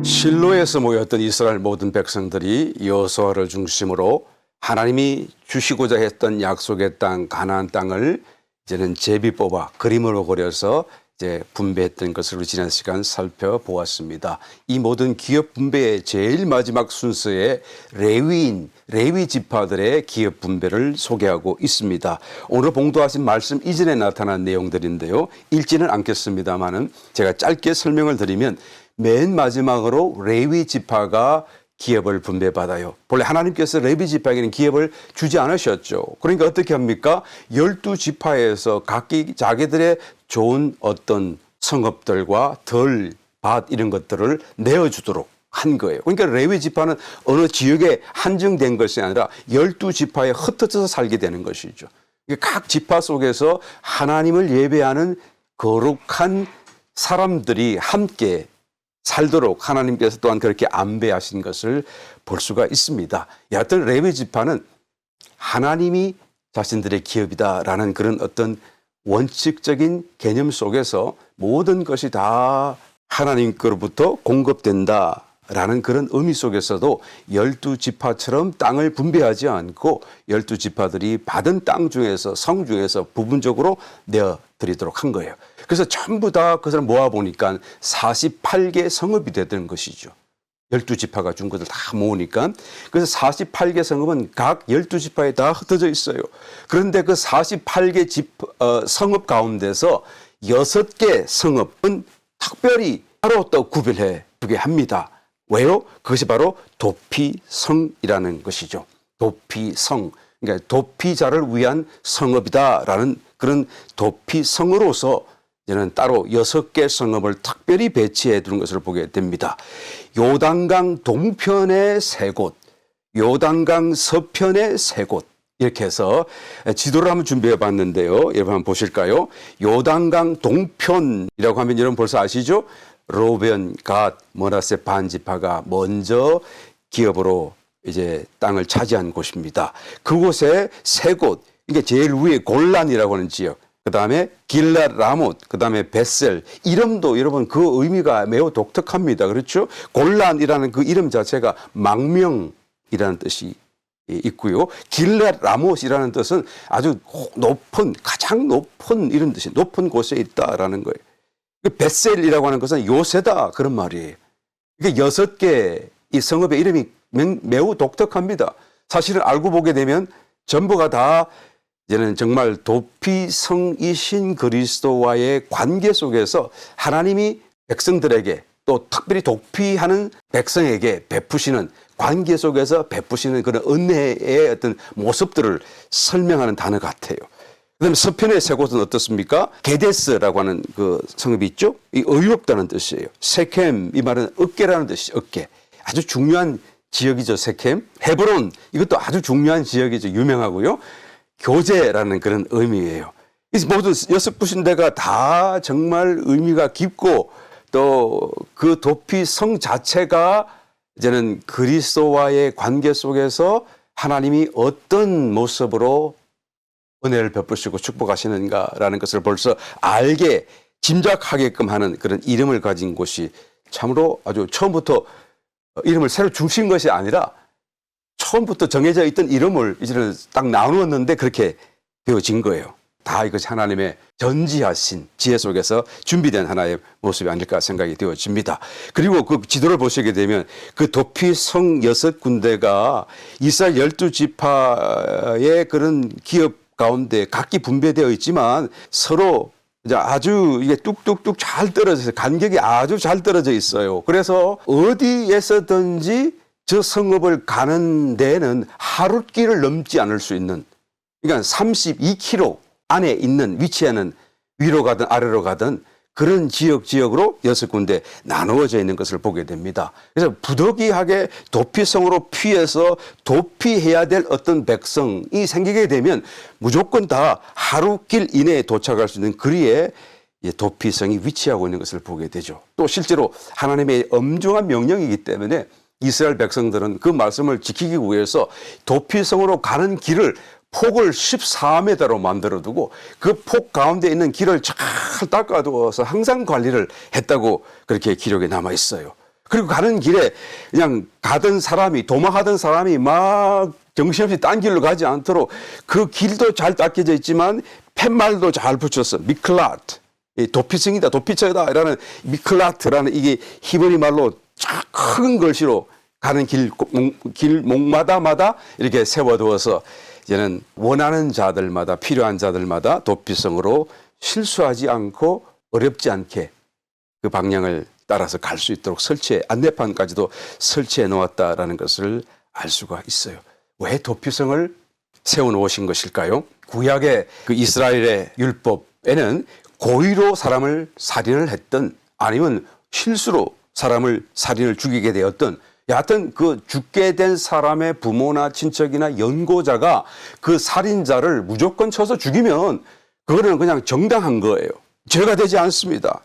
실로에서 모였던 이스라엘 모든 백성들이 여호수아를 중심으로 하나님이 주시고자 했던 약속의 땅 가나안 땅을 이제는 제비 뽑아 그림으로 그려서 이제 분배했던 것을 우리 지난 시간 살펴보았습니다. 이 모든 기업 분배의 제일 마지막 순서에 레위 지파들의 기업 분배를 소개하고 있습니다. 오늘 봉도하신 말씀 이전에 나타난 내용들인데요. 읽지는 않겠습니다만은 제가 짧게 설명을 드리면 맨 마지막으로 레위 지파가 기업을 분배받아요. 본래 하나님께서 레위 지파에게는 기업을 주지 않으셨죠. 그러니까 어떻게 합니까? 12지파에서 각기 자기들의 좋은 어떤 성읍들과 밭 이런 것들을 내어주도록 한 거예요. 그러니까 레위 지파는 어느 지역에 한정된 것이 아니라 12지파에 흩어져서 살게 되는 것이죠. 각 지파 속에서 하나님을 예배하는 거룩한 사람들이 함께 살도록 하나님께서 또한 그렇게 안배하신 것을 볼 수가 있습니다. 여하튼 레위 지파는 하나님이 자신들의 기업이다라는 그런 어떤 원칙적인 개념 속에서 모든 것이 다 하나님께로부터 공급된다라는 그런 의미 속에서도 12지파처럼 땅을 분배하지 않고 12지파들이 받은 땅 중에서 성 중에서 부분적으로 내어드리도록 한 거예요. 그래서 전부 다 그것을 모아보니까 48개 성읍이 되는 것이죠. 12지파가 준 것을 다 모으니까. 그래서 48개 성읍은 각 12지파에 다 흩어져 있어요. 그런데 그 48개 성읍 가운데서 6개 성읍은 특별히 따로 또 구별해 두게 합니다. 왜요? 그것이 바로 도피성이라는 것이죠. 도피성. 그러니까 도피자를 위한 성읍이다라는 그런 도피성으로서 이제는 따로 6개 성읍을 특별히 배치해 두는 것을 보게 됩니다. 요단강 동편의 3곳, 요단강 서편의 3곳 이렇게 해서 지도를 한번 준비해 봤는데요. 여러분 한번 보실까요? 요단강 동편이라고 하면 여러분 벌써 아시죠? 로벤, 갓, 므낫세 반지파가 먼저 기업으로 이제 땅을 차지한 곳입니다. 그곳에 3곳, 이게 제일 위에 골란이라고 하는 지역, 그 다음에 길랏 라못, 그 다음에 벳셀. 이름도 여러분 그 의미가 매우 독특합니다. 그렇죠? 골란이라는 그 이름 자체가 망명이라는 뜻이 있고요. 길랏 라못이라는 뜻은 아주 높은, 가장 높은 이런 뜻이 높은 곳에 있다라는 거예요. 벳셀이라고 하는 것은 요새다 그런 말이에요. 이게 6개 이 성읍의 이름이 매우 독특합니다. 사실은 알고 보게 되면 전부가 다 이제는 정말 도피성이신 그리스도와의 관계 속에서 하나님이 백성들에게 또 특별히 도피하는 백성에게 베푸시는 관계 속에서 베푸시는 그런 은혜의 어떤 모습들을 설명하는 단어 같아요. 그다음에 서편의 3곳은 어떻습니까? 게데스라고 하는 그 성읍이 있죠. 이 의롭다는 뜻이에요. 세켐 이 말은 어깨라는 뜻이죠. 어깨. 아주 중요한 지역이죠. 세켐. 헤브론 이것도 아주 중요한 지역이죠. 유명하고요. 교제라는 그런 의미예요. 이 모든 6곳인데가 다 정말 의미가 깊고 또 그 도피성 자체가 이제는 그리스도와의 관계 속에서 하나님이 어떤 모습으로 은혜를 베푸시고 축복하시는가라는 것을 벌써 알게 짐작하게끔 하는 그런 이름을 가진 곳이 참으로 아주 처음부터 이름을 새로 주신 것이 아니라 처음부터 정해져 있던 이름을 이제는 딱 나누었는데 그렇게 되어진 거예요. 다 이것이 하나님의 전지하신 지혜 속에서 준비된 하나의 모습이 아닐까 생각이 되어집니다. 그리고 그 지도를 보시게 되면 그 도피성 6군데가 이스라엘 12지파의 그런 기업 가운데 각기 분배되어 있지만 서로 이제 아주 이게 뚝뚝뚝 잘 떨어져 있어요. 간격이 아주 잘 떨어져 있어요. 그래서 어디에서든지 저 성읍을 가는 데는 하룻길을 넘지 않을 수 있는, 그러니까 32km 안에 있는 위치에는 위로 가든 아래로 가든 그런 지역으로 6군데 나누어져 있는 것을 보게 됩니다. 그래서 부득이하게 도피성으로 피해서 도피해야 될 어떤 백성이 생기게 되면 무조건 다 하루길 이내에 도착할 수 있는 거리에 도피성이 위치하고 있는 것을 보게 되죠. 또 실제로 하나님의 엄중한 명령이기 때문에 이스라엘 백성들은 그 말씀을 지키기 위해서 도피성으로 가는 길을 폭을 14m로 만들어두고 그 폭 가운데 있는 길을 잘 닦아두어서 항상 관리를 했다고 그렇게 기록에 남아 있어요. 그리고 가는 길에 그냥 가던 사람이, 도망하던 사람이 막 정신없이 딴 길로 가지 않도록 그 길도 잘 닦여져 있지만 팻말도 잘 붙였어. 미클라트. 도피성이다, 도피처다. 이라는 미클라트라는 이게 히브리 말로 큰 글씨로 가는 길 목마다마다 이렇게 세워두어서 이제는 원하는 자들마다, 필요한 자들마다 도피성으로 실수하지 않고 어렵지 않게 그 방향을 따라서 갈 수 있도록 안내판까지도 설치해 놓았다라는 것을 알 수가 있어요. 왜 도피성을 세워 놓으신 것일까요? 구약의 그 이스라엘의 율법에는 고의로 사람을 살인을 했던, 아니면 실수로 사람을 살인을 죽이게 되었던, 여하튼 그 죽게 된 사람의 부모나 친척이나 연고자가 그 살인자를 무조건 쳐서 죽이면 그거는 그냥 정당한 거예요. 죄가 되지 않습니다.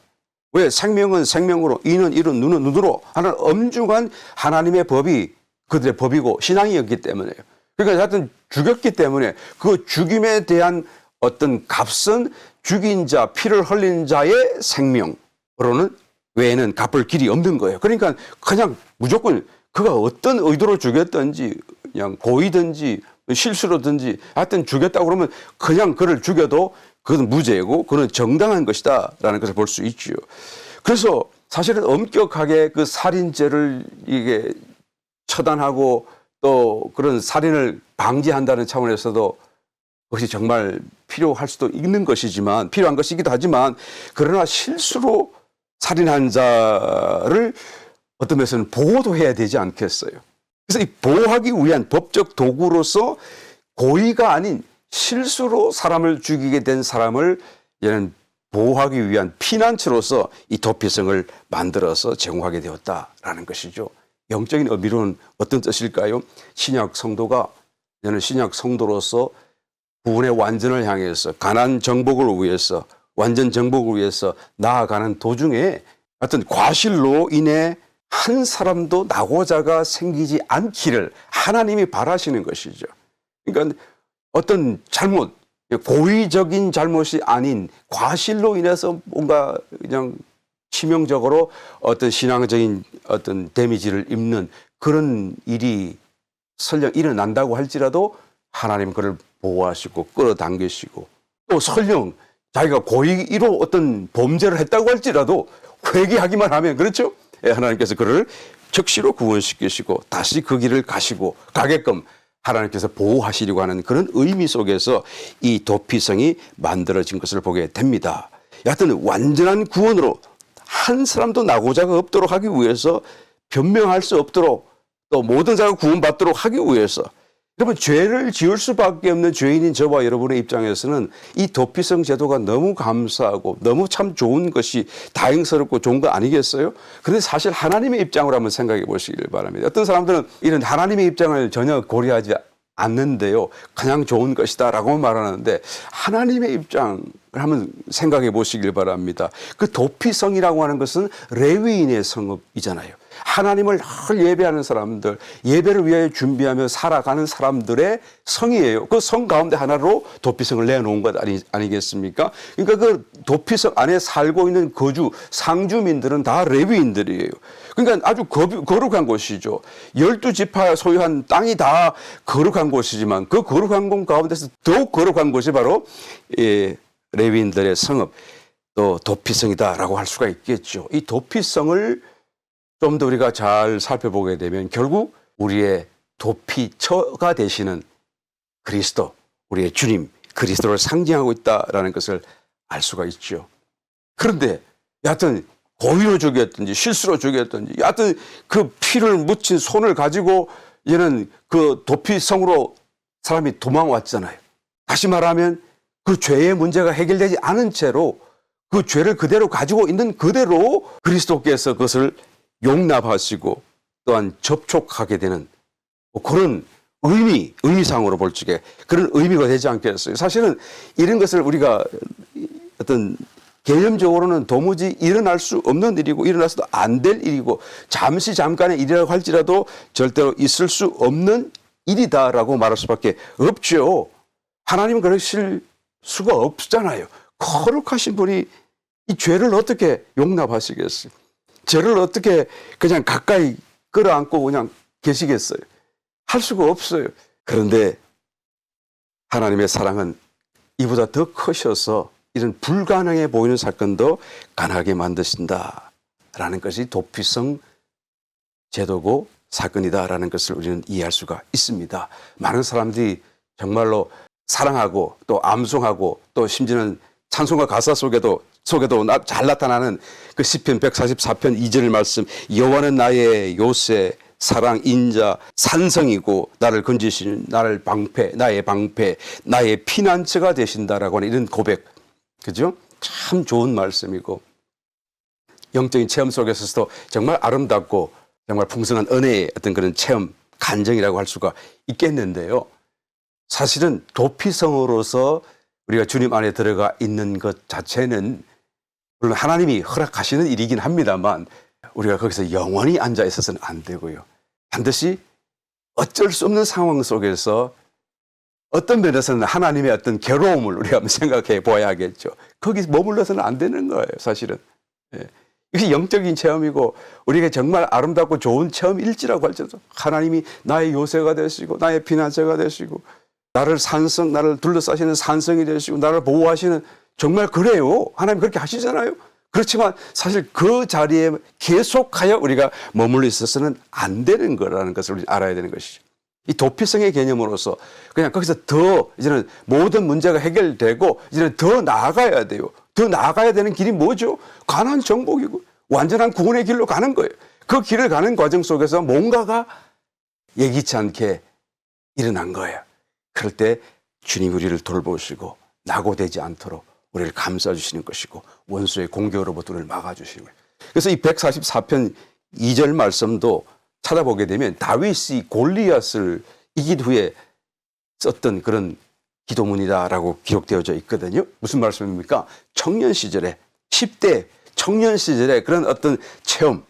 왜? 생명은 생명으로, 이는 이는, 눈은 눈으로 하는 엄중한 하나님의 법이 그들의 법이고 신앙이었기 때문에요. 그러니까 하여튼 죽였기 때문에 그 죽임에 대한 어떤 값은 죽인 자, 피를 흘린 자의 생명으로는 외에는 갚을 길이 없는 거예요. 그러니까 그냥 무조건 그가 어떤 의도로 죽였든지, 그냥 고의든지 실수로든지 하여튼 죽였다고 그러면 그냥 그를 죽여도 그건 무죄고 그는 정당한 것이다 라는 것을 볼 수 있죠. 그래서 사실은 엄격하게 그 살인죄를 이게 처단하고 또 그런 살인을 방지한다는 차원에서도 그것이 정말 필요할 수도 있는 것이지만, 필요한 것이기도 하지만, 그러나 실수로 살인한 자를 어떤 면에서는 보호도 해야 되지 않겠어요. 그래서 이 보호하기 위한 법적 도구로서 고의가 아닌 실수로 사람을 죽이게 된 사람을 얘는 보호하기 위한 피난처로서 이 도피성을 만들어서 제공하게 되었다라는 것이죠. 영적인 의미로는 어떤 뜻일까요? 신약 성도가 얘는 신약 성도로서 구원의 완전을 향해서 가난 정복을 위해서, 완전 정복을 위해서 나아가는 도중에 어떤 과실로 인해 한 사람도 낙오자가 생기지 않기를 하나님이 바라시는 것이죠. 그러니까 어떤 잘못, 고의적인 잘못이 아닌 과실로 인해서 뭔가 그냥 치명적으로 어떤 신앙적인 어떤 데미지를 입는 그런 일이 설령 일어난다고 할지라도 하나님 그를 보호하시고 끌어당기시고, 또 설령 자기가 고의로 어떤 범죄를 했다고 할지라도 회개하기만 하면, 그렇죠? 하나님께서 그를 즉시로 구원시키시고 다시 그 길을 가게끔 하나님께서 보호하시려고 하는 그런 의미 속에서 이 도피성이 만들어진 것을 보게 됩니다. 여하튼 완전한 구원으로 한 사람도 낙오자가 없도록 하기 위해서, 변명할 수 없도록, 또 모든 자가 구원받도록 하기 위해서, 여러분 죄를 지을 수밖에 없는 죄인인 저와 여러분의 입장에서는 이 도피성 제도가 너무 감사하고 너무 참 좋은 것이, 다행스럽고 좋은 거 아니겠어요? 그런데 사실 하나님의 입장으로 한번 생각해 보시길 바랍니다. 어떤 사람들은 이런 하나님의 입장을 전혀 고려하지 않는데요, 그냥 좋은 것이다 라고 말하는데, 하나님의 입장을 한번 생각해 보시길 바랍니다. 그 도피성이라고 하는 것은 레위인의 성읍이잖아요. 하나님을 늘 예배하는 사람들, 예배를 위하여 준비하며 살아가는 사람들의 성이에요. 그 성 가운데 하나로 도피성을 내놓은 것 아니겠습니까? 그러니까 그 도피성 안에 살고 있는 상주민들은 다 레위인들이에요. 그러니까 아주 거룩한 곳이죠. 12지파 소유한 땅이 다 거룩한 곳이지만, 그 거룩한 곳 가운데서 더욱 거룩한 곳이 바로 레위인들의 성읍, 또 도피성이다라고 할 수가 있겠죠. 이 도피성을 좀 더 우리가 잘 살펴보게 되면 결국 우리의 도피처가 되시는 그리스도, 우리의 주님 그리스도를 상징하고 있다라는 것을 알 수가 있죠. 그런데 여하튼 고의로 죽였든지 실수로 죽였든지, 여하튼 그 피를 묻힌 손을 가지고 얘는 그 도피성으로 사람이 도망왔잖아요. 다시 말하면 그 죄의 문제가 해결되지 않은 채로 그 죄를 그대로 가지고 있는 그대로 그리스도께서 그것을 용납하시고 또한 접촉하게 되는 그런 의미상으로 볼 적에 그런 의미가 되지 않겠어요. 사실은 이런 것을 우리가 어떤 개념적으로는 도무지 일어날 수 없는 일이고 일어나서도 안 될 일이고 잠깐의 일이라고 할지라도 절대로 있을 수 없는 일이다라고 말할 수밖에 없죠. 하나님은 그러실 수가 없잖아요. 거룩하신 분이 이 죄를 어떻게 용납하시겠어요? 저를 어떻게 그냥 가까이 끌어안고 그냥 계시겠어요? 할 수가 없어요. 그런데 하나님의 사랑은 이보다 더 크셔서 이런 불가능해 보이는 사건도 가능하게 만드신다라는 것이 도피성 제도고 사건이다라는 것을 우리는 이해할 수가 있습니다. 많은 사람들이 정말로 사랑하고 또 암송하고 또 심지어는 찬송가 가사 속에도 잘 나타나는 그 시편 144편 2절 말씀, 여호와는 나의 요새 사랑 인자 산성이고 나를 건지시는 나의 방패 나의 피난처가 되신다라고 하는 이런 고백, 그죠? 참 좋은 말씀이고 영적인 체험 속에서도 정말 아름답고 정말 풍성한 은혜의 어떤 그런 체험 간증이라고 할 수가 있겠는데요. 사실은 도피성으로서 우리가 주님 안에 들어가 있는 것 자체는 물론 하나님이 허락하시는 일이긴 합니다만 우리가 거기서 영원히 앉아 있어서는 안 되고요. 반드시 어쩔 수 없는 상황 속에서 어떤 면에서는 하나님의 어떤 괴로움을 우리가 한번 생각해 보아야겠죠. 거기 머물러서는 안 되는 거예요, 사실은. 예. 이게 영적인 체험이고 우리가 정말 아름답고 좋은 체험일지라고 할지라도 하나님이 나의 요새가 되시고 나의 피난처가 되시고 나를 둘러싸시는 산성이 되시고 나를 보호하시는, 정말 그래요. 하나님 그렇게 하시잖아요. 그렇지만 사실 그 자리에 계속하여 우리가 머물러 있어서는 안 되는 거라는 것을 우리 알아야 되는 것이죠. 이 도피성의 개념으로서 그냥 거기서 더 이제는 모든 문제가 해결되고 이제는 더 나아가야 돼요. 더 나아가야 되는 길이 뭐죠? 가나안 정복이고 완전한 구원의 길로 가는 거예요. 그 길을 가는 과정 속에서 뭔가가 예기치 않게 일어난 거예요. 그럴 때 주님 우리를 돌보시고 낙오되지 않도록 우리를 감싸주시는 것이고 원수의 공격으로부터 우리를 막아주시는 거예요. 그래서 이 144편 2절 말씀도 찾아보게 되면 다윗이 골리앗을 이긴 후에 썼던 그런 기도문이다라고 기록되어져 있거든요. 무슨 말씀입니까? 청년 시절에 10대 청년 시절에 그런 어떤 체험,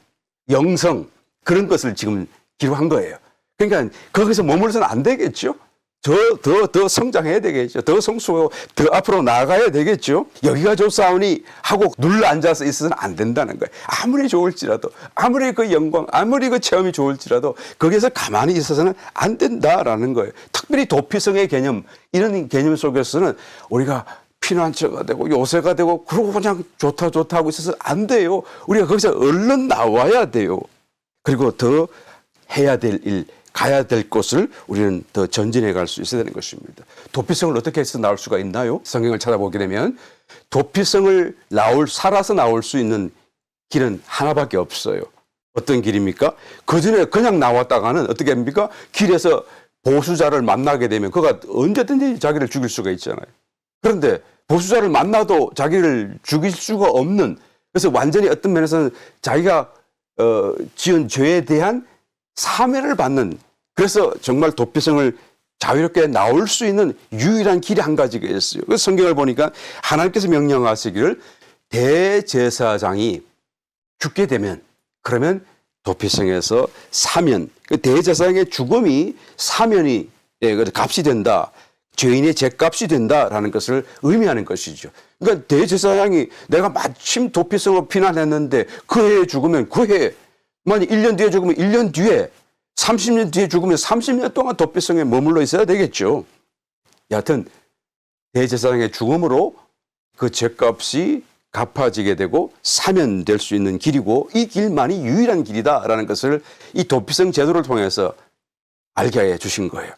영성 그런 것을 지금 기록한 거예요. 그러니까 거기서 머물러서는 안 되겠죠. 더 성장해야 되겠죠. 더 성숙하고 더 앞으로 나아가야 되겠죠. 여기가 좋사오니 하고 눌러 앉아서 있어서는 안 된다는 거예요. 아무리 좋을지라도, 아무리 그 영광, 아무리 그 체험이 좋을지라도 거기에서 가만히 있어서는 안 된다라는 거예요. 특별히 도피성의 개념, 이런 개념 속에서는 우리가 피난처가 되고 요새가 되고 그러고 그냥 좋다 하고 있어서 안 돼요. 우리가 거기서 얼른 나와야 돼요. 그리고 더 해야 될 일, 가야 될 곳을 우리는 더 전진해 갈 수 있어야 되는 것입니다. 도피성을 어떻게 해서 나올 수가 있나요? 성경을 찾아보게 되면 도피성을 살아서 나올 수 있는 길은 하나밖에 없어요. 어떤 길입니까? 그 전에 그냥 나왔다가는 어떻게 합니까? 길에서 보수자를 만나게 되면 그가 언제든지 자기를 죽일 수가 있잖아요. 그런데 보수자를 만나도 자기를 죽일 수가 없는, 그래서 완전히 어떤 면에서는 자기가 지은 죄에 대한 사면을 받는, 그래서 정말 도피성을 자유롭게 나올 수 있는 유일한 길이 한 가지가 있어요. 그래서 성경을 보니까 하나님께서 명령하시기를 대제사장이 죽게 되면 그러면 도피성에서 사면, 그 대제사장의 죽음이 사면이 값이 된다. 죄인의 죄값이 된다라는 것을 의미하는 것이죠. 그러니까 대제사장이 내가 마침 도피성으로 피난했는데 그 해에 죽으면 그 해에, 만약 1년 뒤에 죽으면 1년 뒤에, 30년 뒤에 죽으면 30년 동안 도피성에 머물러 있어야 되겠죠. 여하튼 대제사장의 죽음으로 그 죄값이 갚아지게 되고 사면될 수 있는 길이고 이 길만이 유일한 길이다라는 것을 이 도피성 제도를 통해서 알게 해 주신 거예요.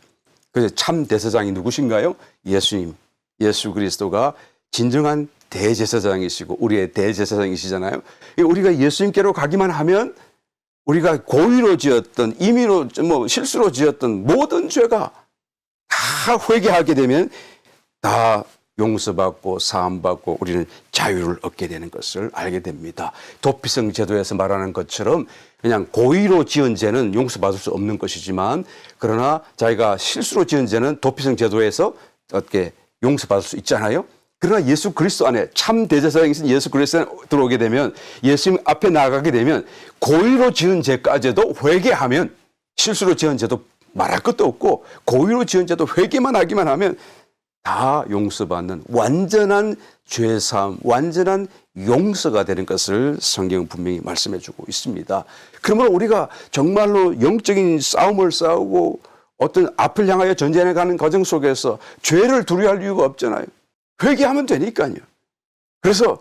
그래서 참 대제사장이 누구신가요? 예수님, 예수 그리스도가 진정한 대제사장이시고 우리의 대제사장이시잖아요. 우리가 예수님께로 가기만 하면 우리가 고의로 지었던, 임의로 실수로 지었던 모든 죄가 다 회개하게 되면 다 용서받고 사함받고 우리는 자유를 얻게 되는 것을 알게 됩니다. 도피성 제도에서 말하는 것처럼 그냥 고의로 지은 죄는 용서받을 수 없는 것이지만, 그러나 자기가 실수로 지은 죄는 도피성 제도에서 어떻게 용서받을 수 있잖아요. 그러나 예수 그리스도 안에, 참 대제사장이신 예수 그리스도 안에 들어오게 되면, 예수님 앞에 나가게 되면 고의로 지은 죄까지도 회개하면, 실수로 지은 죄도 말할 것도 없고 고의로 지은 죄도 회개만 하기만 하면 다 용서받는 완전한 죄사함, 완전한 용서가 되는 것을 성경은 분명히 말씀해 주고 있습니다. 그러므로 우리가 정말로 영적인 싸움을 싸우고 어떤 앞을 향하여 전쟁해 가는 과정 속에서 죄를 두려워할 이유가 없잖아요. 회개하면 되니까요. 그래서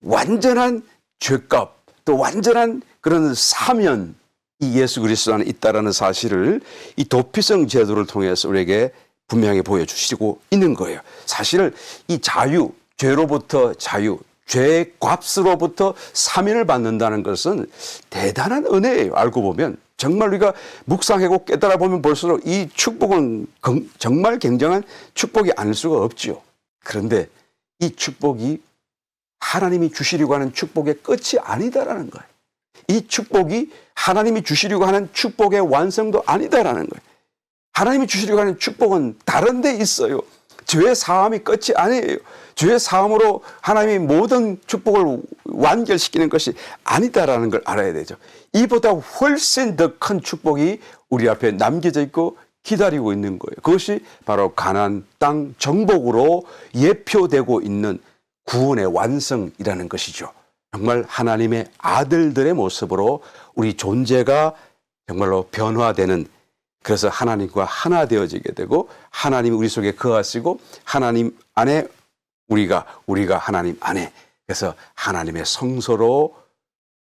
완전한 죄값 또 완전한 그런 사면이 예수 그리스도 안에 있다라는 사실을 이 도피성 제도를 통해서 우리에게 분명히 보여주시고 있는 거예요. 사실 이 자유, 죄로부터 자유, 죄의 값으로부터 사면을 받는다는 것은 대단한 은혜예요. 알고 보면 정말 우리가 묵상하고 깨달아 보면 볼수록 이 축복은 정말 굉장한 축복이 아닐 수가 없죠. 그런데 이 축복이 하나님이 주시려고 하는 축복의 끝이 아니다라는 거예요. 이 축복이 하나님이 주시려고 하는 축복의 완성도 아니다라는 거예요. 하나님이 주시려고 하는 축복은 다른 데 있어요. 죄의 사함이 끝이 아니에요. 죄의 사함으로 하나님이 모든 축복을 완결시키는 것이 아니다라는 걸 알아야 되죠. 이보다 훨씬 더 큰 축복이 우리 앞에 남겨져 있고 기다리고 있는 거예요. 그것이 바로 가나안 땅 정복으로 예표되고 있는 구원의 완성이라는 것이죠. 정말 하나님의 아들들의 모습으로 우리 존재가 정말로 변화되는, 그래서 하나님과 하나 되어지게 되고 하나님이 우리 속에 거하시고 하나님 안에 우리가 하나님 안에, 그래서 하나님의 성소로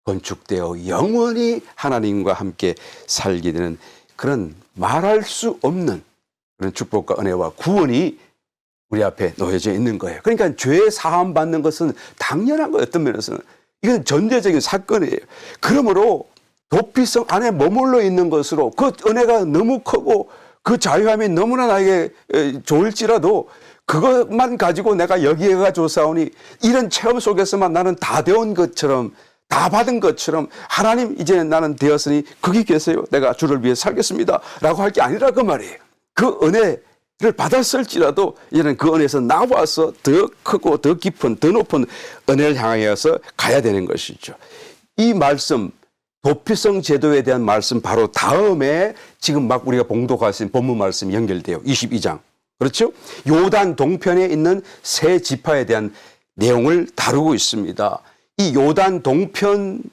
건축되어 영원히 하나님과 함께 살게 되는 그런 말할 수 없는 그런 축복과 은혜와 구원이 우리 앞에 놓여져 있는 거예요. 그러니까 죄 사함 받는 것은 당연한 거예요. 어떤 면에서는 이건 전제적인 사건이에요. 그러므로 도피성 안에 머물러 있는 것으로 그 은혜가 너무 크고 그 자유함이 너무나 나에게 좋을지라도 그것만 가지고 내가 여기에 가조사오니 이런 체험 속에서만 나는 다 되온 것처럼, 다 받은 것처럼 하나님 이제 나는 되었으니 거기 계세요, 내가 주를 위해 살겠습니다 라고 할 게 아니라 그 말이에요. 그 은혜를 받았을지라도 이제는 그 은혜에서 나와서 더 크고 더 깊은 더 높은 은혜를 향하여서 가야 되는 것이죠. 이 말씀, 도피성 제도에 대한 말씀 바로 다음에 지금 막 우리가 봉독하신 본문 말씀이 연결돼요. 22장. 그렇죠? 요단 동편에 있는 세 지파에 대한 내용을 다루고 있습니다. 이 요단 동편의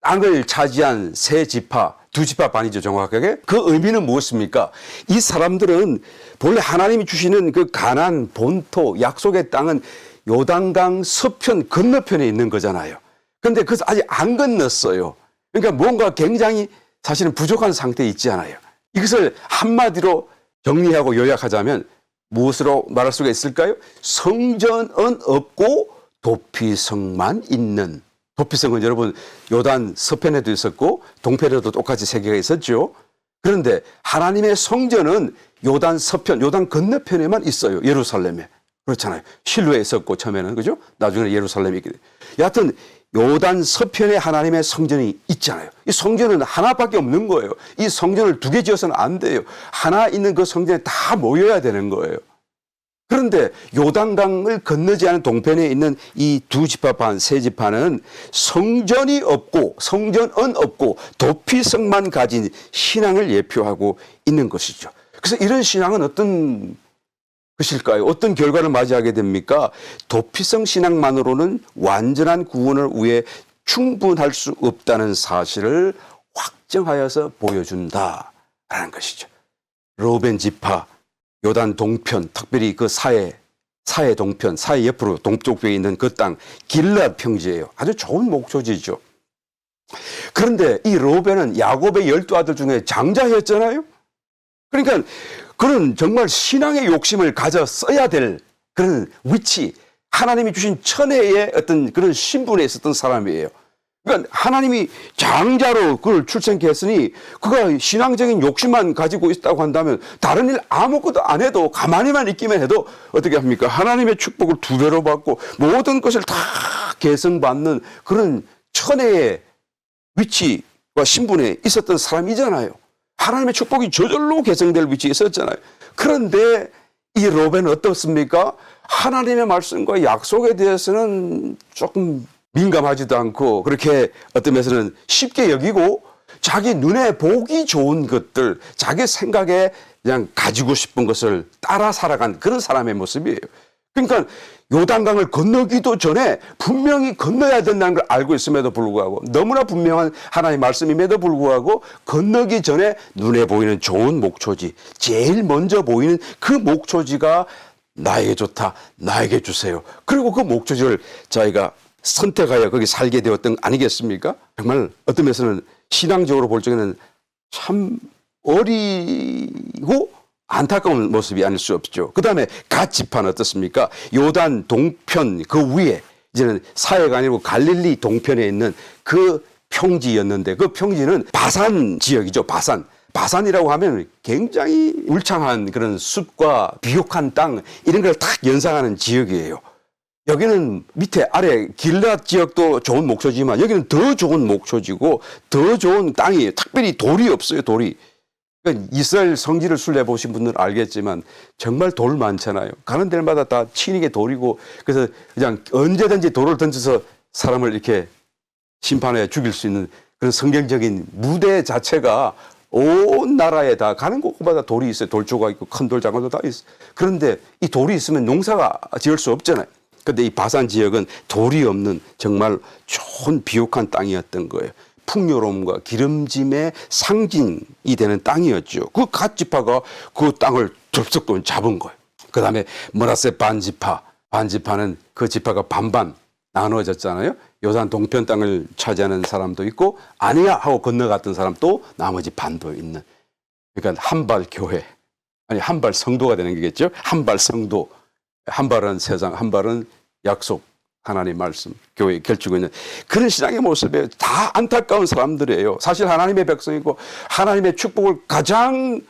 땅을 차지한 세 지파, 두 지파 반이죠, 정확하게. 그 의미는 무엇입니까? 이 사람들은 본래 하나님이 주시는 그 가나안 본토 약속의 땅은 요단강 서편 건너편에 있는 거잖아요. 그런데 그것을 아직 안 건넜어요. 그러니까 뭔가 굉장히 사실은 부족한 상태에 있지 않아요. 이것을 한마디로 정리하고 요약하자면 무엇으로 말할 수가 있을까요? 성전은 없고 도피성만 있는. 도피성은 여러분 요단 서편에도 있었고 동편에도 똑같이 세 개가 있었죠. 그런데 하나님의 성전은 요단 서편, 요단 건너편에만 있어요. 예루살렘에. 그렇잖아요. 실로에 있었고 처음에는, 그죠? 나중에는 예루살렘이 있게 돼요. 여하튼 요단 서편에 하나님의 성전이 있잖아요. 이 성전은 하나밖에 없는 거예요. 이 성전을 두 개 지어서는 안 돼요. 하나 있는 그 성전에 다 모여야 되는 거예요. 그런데 요단강을 건너지 않은 동편에 있는 이 두 지파 반, 세 지파는 성전이 없고 성전은 없고 도피성만 가진 신앙을 예표하고 있는 것이죠. 그래서 이런 신앙은 어떤 것일까요? 어떤 결과를 맞이하게 됩니까? 도피성 신앙만으로는 완전한 구원을 위해 충분할 수 없다는 사실을 확정하여서 보여준다라는 것이죠. 르우벤 지파, 요단 동편, 특별히 그 사해 동편, 사해 옆으로 동쪽에 있는 그 땅, 길앗 평지예요. 아주 좋은 목초지죠. 그런데 이 르우벤은 야곱의 12아들 중에 장자였잖아요. 그러니까 그런 정말 신앙의 욕심을 가져 써야 될 그런 위치, 하나님이 주신 천혜의 어떤 그런 신분에 있었던 사람이에요. 그러니까 하나님이 장자로 그걸 출생케 했으니 그가 신앙적인 욕심만 가지고 있다고 한다면 다른 일 아무것도 안 해도 가만히만 있기만 해도 어떻게 합니까? 하나님의 축복을 두 배로 받고 모든 것을 다 계승받는 그런 천혜의 위치와 신분에 있었던 사람이잖아요. 하나님의 축복이 저절로 계승될 위치에 있었잖아요. 그런데 이 르우벤은 어떻습니까? 하나님의 말씀과 약속에 대해서는 조금 민감하지도 않고 그렇게 어떤 면에서는 쉽게 여기고 자기 눈에 보기 좋은 것들, 자기 생각에 그냥 가지고 싶은 것을 따라 살아간 그런 사람의 모습이에요. 그러니까 요단강을 건너기도 전에 분명히 건너야 된다는 걸 알고 있음에도 불구하고 너무나 분명한 하나님의 말씀임에도 불구하고 건너기 전에 눈에 보이는 좋은 목초지, 제일 먼저 보이는 그 목초지가 나에게 좋다, 나에게 주세요. 그리고 그 목초지를 저희가 선택하여 거기 살게 되었던 거 아니겠습니까? 정말 어떤 면에서는 신앙적으로 볼 적에는 참 어리고 안타까운 모습이 아닐 수 없죠. 그 다음에 갓 지파는 어떻습니까? 요단 동편 그 위에 이제는 사해가 아니고 갈릴리 동편에 있는 그 평지였는데 그 평지는 바산 지역이죠. 바산이라고 하면 굉장히 울창한 그런 숲과 비옥한 땅 이런 걸 딱 연상하는 지역이에요. 여기는 밑에 아래 길랏 지역도 좋은 목초지만 여기는 더 좋은 목초지고 더 좋은 땅이에요. 특별히 돌이 없어요. 돌이. 그러니까 이스라엘 성지를 순례해 보신 분들은 알겠지만 정말 돌 많잖아요. 가는 데마다 다 치니게 돌이고 그래서 그냥 언제든지 돌을 던져서 사람을 이렇게 심판해 죽일 수 있는 그런 성경적인 무대 자체가 온 나라에 다 가는 곳마다 돌이 있어요. 돌조각 있고 큰 돌, 작은 돌 다 있어요. 그런데 이 돌이 있으면 농사가 지을 수 없잖아요. 그런데 이 바산 지역은 돌이 없는 정말 좋은 비옥한 땅이었던 거예요. 풍요로움과 기름짐의 상징이 되는 땅이었죠. 그 갓 지파가 그 땅을 덥석 잡은 거예요. 그 다음에 므낫세 반지파는 그 지파가 반반 나누어졌잖아요. 요단 동편 땅을 차지하는 사람도 있고 아니야 하고 건너갔던 사람도 나머지 반도 있는. 그러니까 한발 교회, 아니 한발 성도가 되는 거겠죠. 한발 성도, 한발은 세상, 한발은 약속. 하나님 말씀, 교회에 결주고 있는 그런 신앙의 모습에 다 안타까운 사람들이에요. 사실 하나님의 백성이고 하나님의 축복을 가장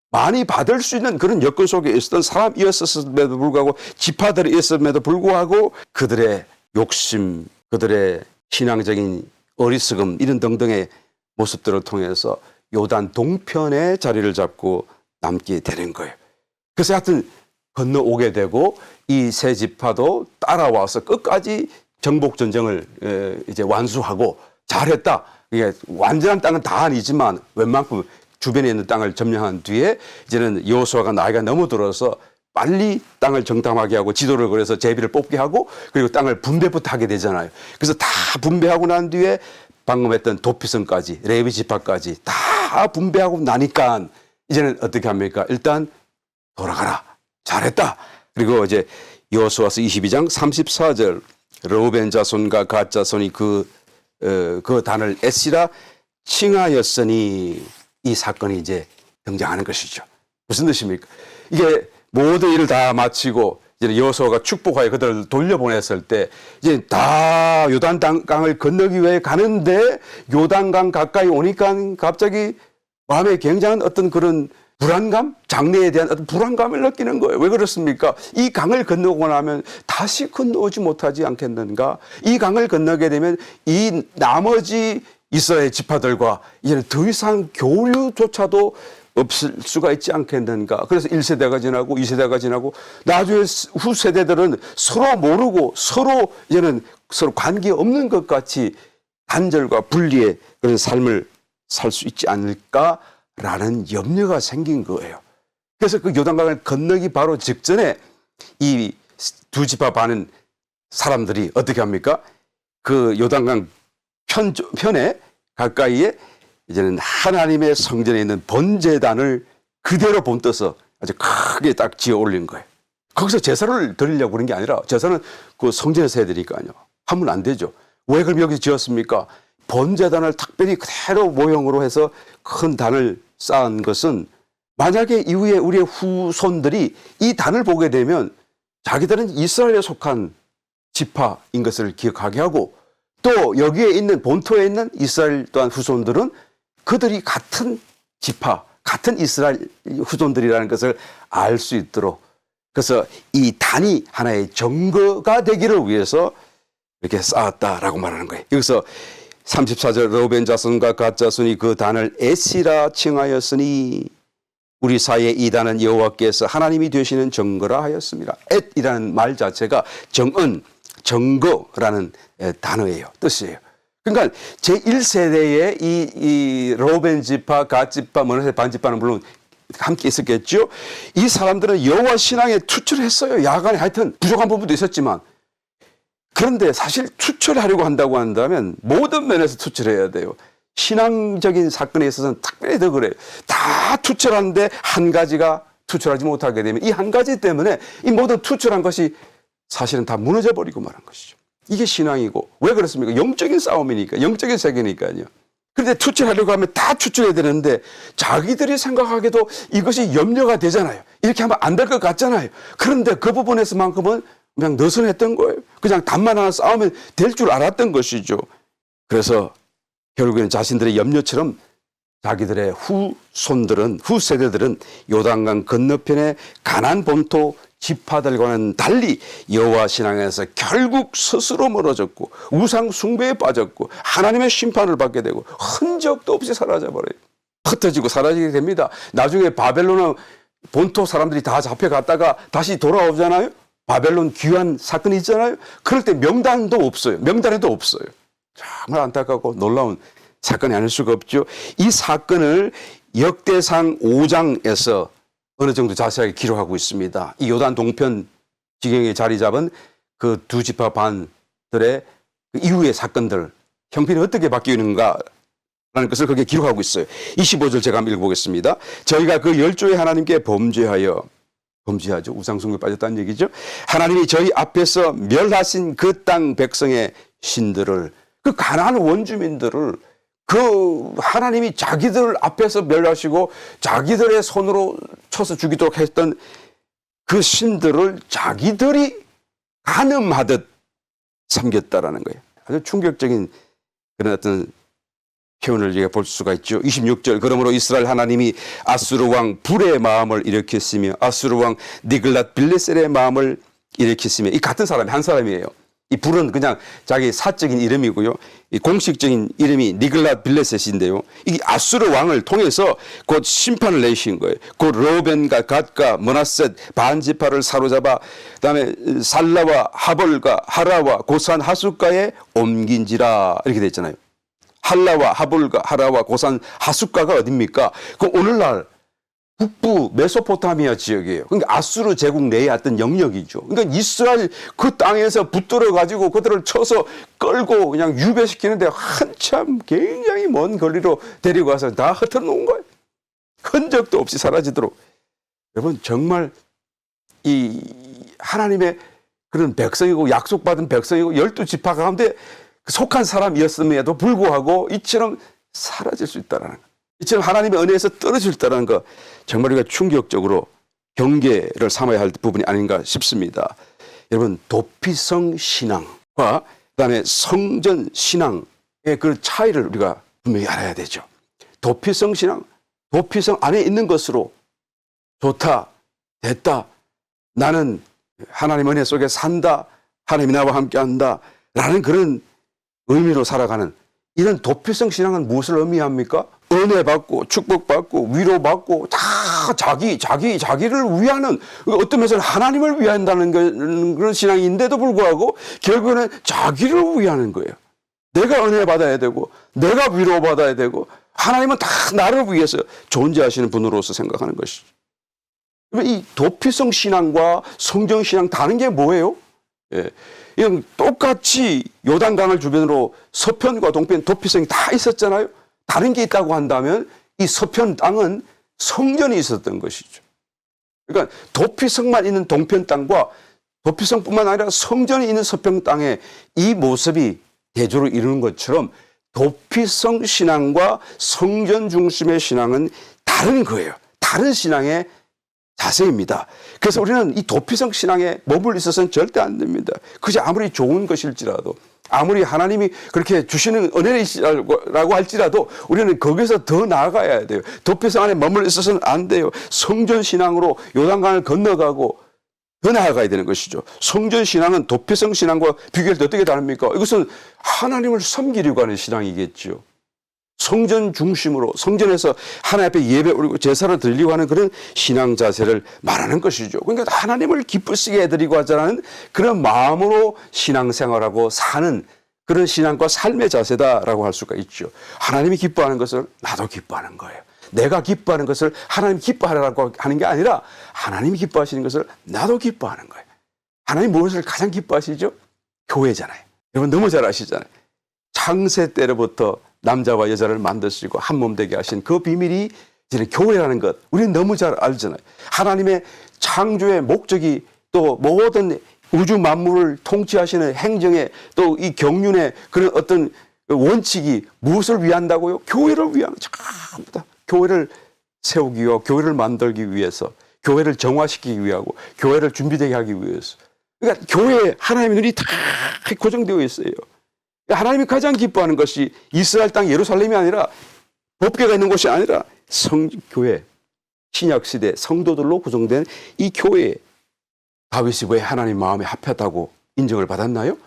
많이 받을 수 있는 그런 여건 속에 있었던 사람이었음에도 불구하고 지파들이 있음에도 불구하고 그들의 욕심, 그들의 신앙적인 어리석음 이런 등등의 모습들을 통해서 요단 동편의 자리를 잡고 남게 되는 거예요. 그래서 하여튼 건너오게 되고 이 세 지파도 따라와서 끝까지 정복 전쟁을 이제 완수하고 잘했다. 이게 완전한 땅은 다 아니지만 웬만큼 주변에 있는 땅을 점령한 뒤에 이제는 여호수아가 나이가 너무 들어서 빨리 땅을 정탐하게 하고 지도를 그려서 제비를 뽑게 하고 그리고 땅을 분배부터 하게 되잖아요. 그래서 다 분배하고 난 뒤에 방금 했던 도피성까지 레위 지파까지 다 분배하고 나니까 이제는 어떻게 합니까? 일단 돌아가라. 잘했다. 그리고 이제 여호수아서 22장 34절 르우벤 자손과 갓 자손이 그 단을 에시라 칭하였으니 이 사건이 이제 등장하는 것이죠. 무슨 뜻입니까? 이게 모든 일을 다 마치고 이제 여호수아가 축복하여 그들을 돌려보냈을 때 이제 다 요단강을 건너기 위해 가는데 요단강 가까이 오니까 갑자기 마음에 굉장한 어떤 그런 불안감, 장래에 대한 어떤 불안감을 느끼는 거예요. 왜 그렇습니까? 이 강을 건너고 나면 다시 건너오지 못하지 않겠는가? 이 강을 건너게 되면 이 나머지 이스라엘 지파들과 이제는 더 이상 교류조차도 없을 수가 있지 않겠는가? 그래서 1세대가 지나고 2세대가 지나고 나중에 후세대들은 서로 모르고 서로 이제는 서로 관계 없는 것 같이 단절과 분리의 그런 삶을 살 수 있지 않을까라는 염려가 생긴 거예요. 그래서 그 요단강을 건너기 바로 직전에 이 두 지파 반은 사람들이 어떻게 합니까? 그 요단강 편에 가까이에 이제는 하나님의 성전에 있는 번제단을 그대로 본떠서 아주 크게 딱 지어 올린 거예요. 거기서 제사를 드리려고 그런 게 아니라 제사는 그 성전에서 해야 되니까요. 하면 안 되죠. 왜 그럼 여기서 지었습니까? 번제단을 특별히 그대로 모형으로 해서 큰 단을 쌓은 것은 만약에 이후에 우리의 후손들이 이 단을 보게 되면 자기들은 이스라엘에 속한 지파인 것을 기억하게 하고 또 여기에 있는 본토에 있는 이스라엘 또한 후손들은 그들이 같은 지파, 같은 이스라엘 후손들이라는 것을 알 수 있도록 그래서 이 단이 하나의 증거가 되기를 위해서 이렇게 쌓았다라고 말하는 거예요. 여기서 34절 르우벤 자손과 갓 자손이 그 단을 에시라 칭하였으니 우리 사이에 이 단은 여호와께서 하나님이 되시는 증거라 하였습니다. 엣이라는 말 자체가 정은, 증거라는 단어예요. 뜻이에요. 그러니까 제1세대의 이 르우벤 지파, 갓 지파, 므낫세 반 지파는 물론 함께 있었겠죠. 이 사람들은 여호와 신앙에 투철했어요. 야간에 하여튼 부족한 부분도 있었지만. 그런데 사실 투철하려고 한다고 한다면 모든 면에서 투철해야 돼요. 신앙적인 사건에 있어서는 특별히 더 그래요. 다 투철하는데 한 가지가 투철하지 못하게 되면 이 한 가지 때문에 이 모든 투철한 것이 사실은 다 무너져 버리고 말한 것이죠. 이게 신앙이고 왜 그렇습니까? 영적인 싸움이니까, 영적인 세계니까요. 그런데 투철하려고 하면 다 투철해야 되는데 자기들이 생각하기에도 이것이 염려가 되잖아요. 이렇게 하면 안 될 것 같잖아요. 그런데 그 부분에서만큼은 그냥 느슨했던 거예요. 그냥 답만 하나 싸우면 될 줄 알았던 것이죠. 그래서 결국에는 자신들의 염려처럼 자기들의 후손들은, 후세대들은 요단강 건너편의 가나안 본토 지파들과는 달리 여호와 신앙에서 결국 스스로 멀어졌고 우상 숭배에 빠졌고 하나님의 심판을 받게 되고 흔적도 없이 사라져버려요. 흩어지고 사라지게 됩니다. 나중에 바벨론 본토 사람들이 다 잡혀갔다가 다시 돌아오잖아요. 바벨론 귀환 사건이 있잖아요. 그럴 때 명단도 없어요. 명단에도 없어요. 정말 안타깝고 놀라운 사건이 아닐 수가 없죠. 이 사건을 역대상 5장에서 어느 정도 자세하게 기록하고 있습니다. 이 요단 동편 지경에 자리 잡은 그 두 지파 반들의 그 이후의 사건들, 형편이 어떻게 바뀌는가라는 것을 거기에 기록하고 있어요. 25절 제가 한번 읽어보겠습니다. 저희가 그 열조의 하나님께 범죄하죠. 우상숭배에 빠졌다는 얘기죠. 하나님이 저희 앞에서 멸하신 그 땅 백성의 신들을, 그 가나안 원주민들을 그 하나님이 자기들 앞에서 멸하시고 자기들의 손으로 쳐서 죽이도록 했던 그 신들을 자기들이 간음하듯 섬겼다라는 거예요. 아주 충격적인 그런 어떤 표현을 우리가 볼 수가 있죠. 26절 그러므로 이스라엘 하나님이 아수르 왕 불의 마음을 일으켰으며 아수르 왕 니글랏 빌레셀의 마음을 일으켰으며 이 같은 사람이 한 사람이에요. 이 불은 그냥 자기 사적인 이름이고요. 이 공식적인 이름이 니글랏 빌레셋인데요. 이 아수르 왕을 통해서 곧 심판을 내신 거예요. 곧 르우벤과 갓과 므낫셋 반지파를 사로잡아 그다음에 살라와 하볼과 하라와 고산 하숫가에 옮긴지라 이렇게 돼 있잖아요. 할라와 하볼과 하라와 고산 하숫가가 어딥니까? 그 오늘날 북부 메소포타미아 지역이에요. 그러니까 아수르 제국 내의 어떤 영역이죠. 그러니까 이스라엘 그 땅에서 붙들어 가지고 그들을 쳐서 끌고 그냥 유배시키는데 한참 굉장히 먼 거리로 데리고 가서 다 흩어 놓은 거예요. 흔적도 없이 사라지도록. 여러분 정말 이 하나님의 그런 백성이고 약속받은 백성이고 12지파 가운데 속한 사람이었음에도 불구하고 이처럼 사라질 수 있다는 것. 이처럼 하나님의 은혜에서 떨어질 수 있다는 것. 정말 우리가 충격적으로 경계를 삼아야 할 부분이 아닌가 싶습니다. 여러분 도피성 신앙과 그다음에 성전 신앙의 그 차이를 우리가 분명히 알아야 되죠. 도피성 신앙, 도피성 안에 있는 것으로 좋다, 됐다, 나는 하나님 은혜 속에 산다, 하나님이 나와 함께한다 라는 그런 의미로 살아가는 이런 도피성 신앙은 무엇을 의미합니까? 은혜 받고 축복받고 위로받고 다 자기를 위하는 어떤 면에서는 하나님을 위한다는 그런 신앙인데도 불구하고 결국에는 자기를 위하는 거예요. 내가 은혜 받아야 되고 내가 위로받아야 되고 하나님은 다 나를 위해서 존재하시는 분으로서 생각하는 것이죠. 이 도피성 신앙과 성경 신앙 다른 게 뭐예요? 예. 이건 똑같이 요단강을 주변으로 서편과 동편 도피성이 다 있었잖아요. 다른 게 있다고 한다면 이 서편 땅은 성전이 있었던 것이죠. 그러니까 도피성만 있는 동편 땅과 도피성뿐만 아니라 성전이 있는 서편 땅에 이 모습이 대조를 이루는 것처럼 도피성 신앙과 성전 중심의 신앙은 다른 거예요. 다른 신앙의 자세입니다. 그래서 우리는 이 도피성 신앙에 머물러 있어서는 절대 안 됩니다. 그것이 아무리 좋은 것일지라도 아무리 하나님이 그렇게 주시는 은혜라고 할지라도 우리는 거기서 더 나아가야 돼요. 도피성 안에 머물러 있어서는 안 돼요. 성전 신앙으로 요단강을 건너가고 더 나아가야 되는 것이죠. 성전 신앙은 도피성 신앙과 비교할 때 어떻게 다릅니까? 이것은 하나님을 섬기려고 하는 신앙이겠죠. 성전 중심으로 성전에서 하나님 앞에 예배 올리고 제사를 드리려고 하는 그런 신앙 자세를 말하는 것이죠. 그러니까 하나님을 기쁘시게 해드리고 하자는 그런 마음으로 신앙생활하고 사는 그런 신앙과 삶의 자세다라고 할 수가 있죠. 하나님이 기뻐하는 것을 나도 기뻐하는 거예요. 내가 기뻐하는 것을 하나님 기뻐하라고 하는 게 아니라 하나님이 기뻐하시는 것을 나도 기뻐하는 거예요. 하나님 무엇을 가장 기뻐하시죠? 교회잖아요. 여러분 너무 잘 아시잖아요. 창세 때로부터 남자와 여자를 만드시고 한 몸 되게 하신 그 비밀이 이제 교회라는 것 우리는 너무 잘 알잖아요. 하나님의 창조의 목적이 또 모든 우주 만물을 통치하시는 행정의 또 이 경륜의 그런 어떤 원칙이 무엇을 위한다고요? 교회를 위한 전부 다 교회를 세우기 위하고 교회를 만들기 위해서 교회를 정화시키기 위하고 교회를 준비되게 하기 위해서 그러니까 교회에 하나님의 눈이 다 고정되어 있어요. 하나님이 가장 기뻐하는 것이 이스라엘 땅 예루살렘이 아니라 법궤가 있는 곳이 아니라 성교회 신약시대 성도들로 구성된 이 교회에 다윗이 왜 하나님 마음에 합했다고 인정을 받았나요?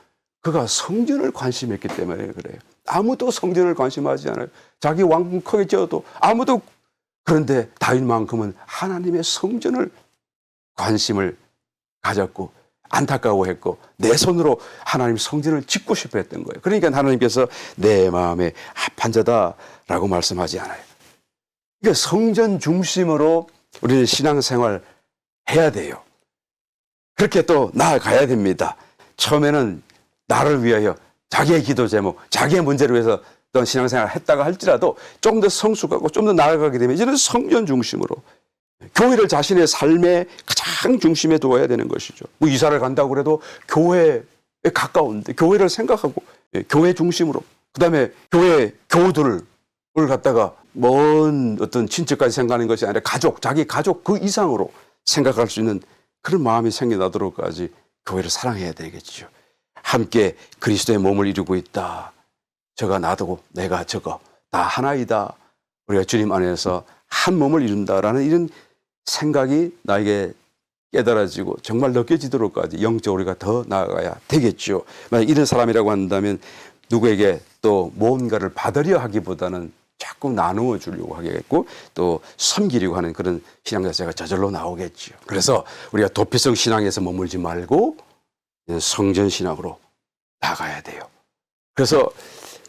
그가 성전을 관심했기 때문에 그래요. 아무도 성전을 관심하지 않아요. 자기 왕궁 크게 지어도 아무도. 그런데 다윗만큼은 하나님의 성전을 관심을 가졌고 안타까워했고 내 손으로 하나님 성전을 짓고 싶어 했던 거예요. 그러니까 하나님께서 내 마음에 합한 자다라고 말씀하지 않아요. 그러니까 성전 중심으로 우리는 신앙생활 해야 돼요. 그렇게 또 나아가야 됩니다. 처음에는 나를 위하여 자기의 기도 제목, 자기의 문제를 위해서 어떤 신앙생활을 했다가 할지라도 좀 더 성숙하고 좀 더 나아가게 되면 이제는 성전 중심으로 교회를 자신의 삶의 가장 중심에 두어야 되는 것이죠. 뭐 이사를 간다고 그래도 교회에 가까운데 교회를 생각하고 교회 중심으로 그다음에 교회 교우들을 갖다가 먼 어떤 친척까지 생각하는 것이 아니라 가족, 자기 가족 그 이상으로 생각할 수 있는 그런 마음이 생겨나도록까지 교회를 사랑해야 되겠죠. 함께 그리스도의 몸을 이루고 있다. 저가 나도 내가 저거 다 하나이다. 우리가 주님 안에서 한 몸을 이룬다라는 이런 생각이 나에게 깨달아지고 정말 느껴지도록까지 영적으로 우리가 더 나아가야 되겠죠. 만약 이런 사람이라고 한다면 누구에게 또 뭔가를 받으려 하기보다는 자꾸 나누어 주려고 하겠고 또 섬기려고 하는 그런 신앙 자세가 저절로 나오겠죠. 그래서 우리가 도피성 신앙에서 머물지 말고 성전 신앙으로 나가야 돼요. 그래서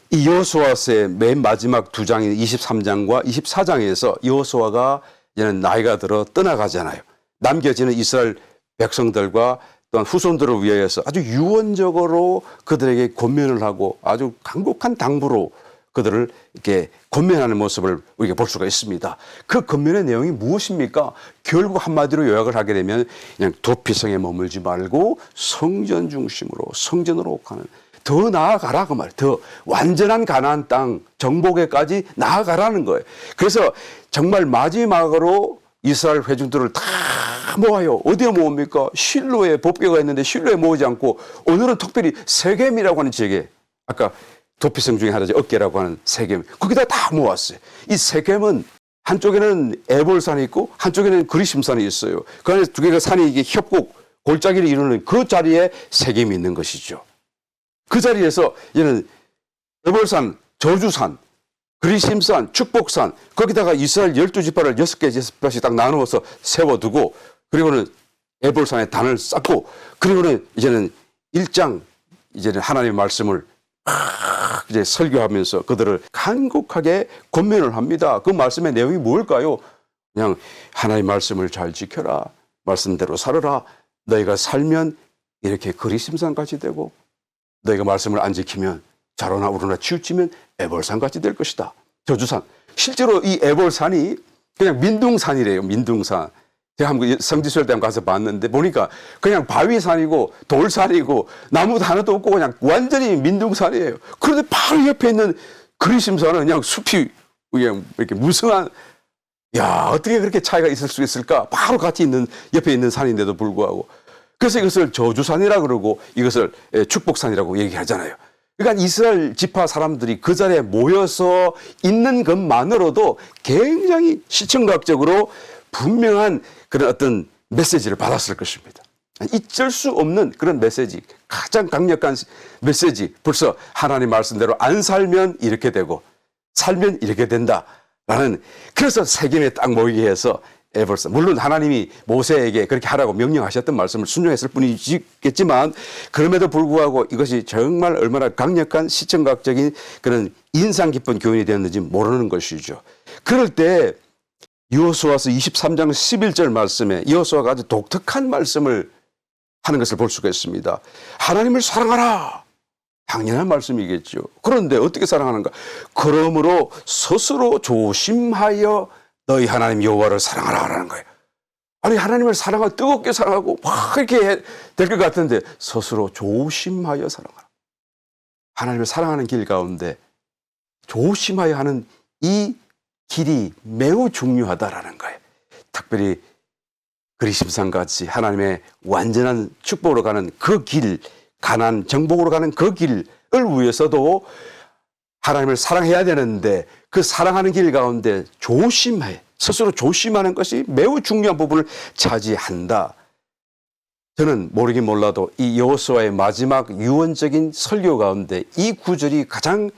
이 여호수아서의 맨 마지막 두 장인 23장과 24장에서 여호수아가 이제는 나이가 들어 떠나가잖아요. 남겨지는 이스라엘 백성들과 또한 후손들을 위하여서 아주 유언적으로 그들에게 권면을 하고 아주 간곡한 당부로 그들을 이렇게 권면하는 모습을 우리가 볼 수가 있습니다. 그 권면의 내용이 무엇입니까? 결국 한마디로 요약을 하게 되면 그냥 도피성에 머물지 말고 성전 중심으로 성전으로 가는 더 나아가라 그 말이에요. 더 완전한 가나안 땅 정복에까지 나아가라는 거예요. 그래서 정말 마지막으로 이스라엘 회중들을 다 모아요. 어디에 모읍니까? 실로에 법궤가 있는데 실로에 모으지 않고 오늘은 특별히 세겜이라고 하는 지역에 아까 도피성 중에 하나죠. 어깨라고 하는 세겜. 거기다 다 모았어요. 이 세겜은 한쪽에는 에볼산이 있고 한쪽에는 그리심산이 있어요. 그 안에 두 개가 산이 이게 협곡 골짜기를 이루는 그 자리에 세겜이 있는 것이죠. 그 자리에서 이제는 에볼산, 저주산, 그리심산, 축복산 거기다가 이스라엘 12지파를 6개 딱 나누어서 세워두고 그리고는 에볼산에 단을 쌓고 그리고는 이제는 1장 이제는 하나님의 말씀을 이제 설교하면서 그들을 간곡하게 권면을 합니다. 그 말씀의 내용이 뭘까요? 그냥 하나님의 말씀을 잘 지켜라. 말씀대로 살아라. 너희가 살면 이렇게 그리심산같이 되고 너희가 말씀을 안 지키면 자로나 우로나 치우치면 에볼산같이 될 것이다. 저주산. 실제로 이 에볼산이 그냥 민둥산이래요. 민둥산. 제가 한번 성지순례 가서 봤는데 보니까 그냥 바위산이고 돌산이고 나무도 하나도 없고 그냥 완전히 민둥산이에요. 그런데 바로 옆에 있는 그리심산은 그냥 숲이 그냥 이렇게 무성한 야 어떻게 그렇게 차이가 있을 수 있을까? 바로 같이 있는 옆에 있는 산인데도 불구하고 그래서 이것을 저주산이라 그러고 이것을 축복산이라고 얘기하잖아요. 그러니까 이스라엘 지파 사람들이 그 자리에 모여서 있는 것만으로도 굉장히 시청각적으로 분명한 그런 어떤 메시지를 받았을 것입니다. 잊을 수 없는 그런 메시지, 가장 강력한 메시지. 벌써 하나님 말씀대로 안 살면 이렇게 되고 살면 이렇게 된다라는 그래서 세겜에 딱 모이게 해서 에볼산. 물론 하나님이 모세에게 그렇게 하라고 명령하셨던 말씀을 순종했을 뿐이겠지만 그럼에도 불구하고 이것이 정말 얼마나 강력한 시청각적인 그런 인상 깊은 교훈이 되었는지 모르는 것이죠. 그럴 때 여호수아서 23장 11절 말씀에 여호수아가 아주 독특한 말씀을 하는 것을 볼 수가 있습니다. 하나님을 사랑하라. 당연한 말씀이겠죠. 그런데 어떻게 사랑하는가? 그러므로 스스로 조심하여 너희 하나님 여호와를 사랑하라라는 거예요. 아니 하나님을 사랑하고 뜨겁게 사랑하고 막 이렇게 될 것 같은데 스스로 조심하여 사랑하라. 하나님을 사랑하는 길 가운데 조심하여 하는 이 길이 매우 중요하다라는 거예요. 특별히 그리심산같이 하나님의 완전한 축복으로 가는 그 길, 가나안 정복으로 가는 그 길을 위해서도 하나님을 사랑해야 되는데 그 사랑하는 길 가운데 조심해, 스스로 조심하는 것이 매우 중요한 부분을 차지한다. 저는 모르긴 몰라도 이 여호수아의 마지막 유언적인 설교 가운데 이 구절이 가장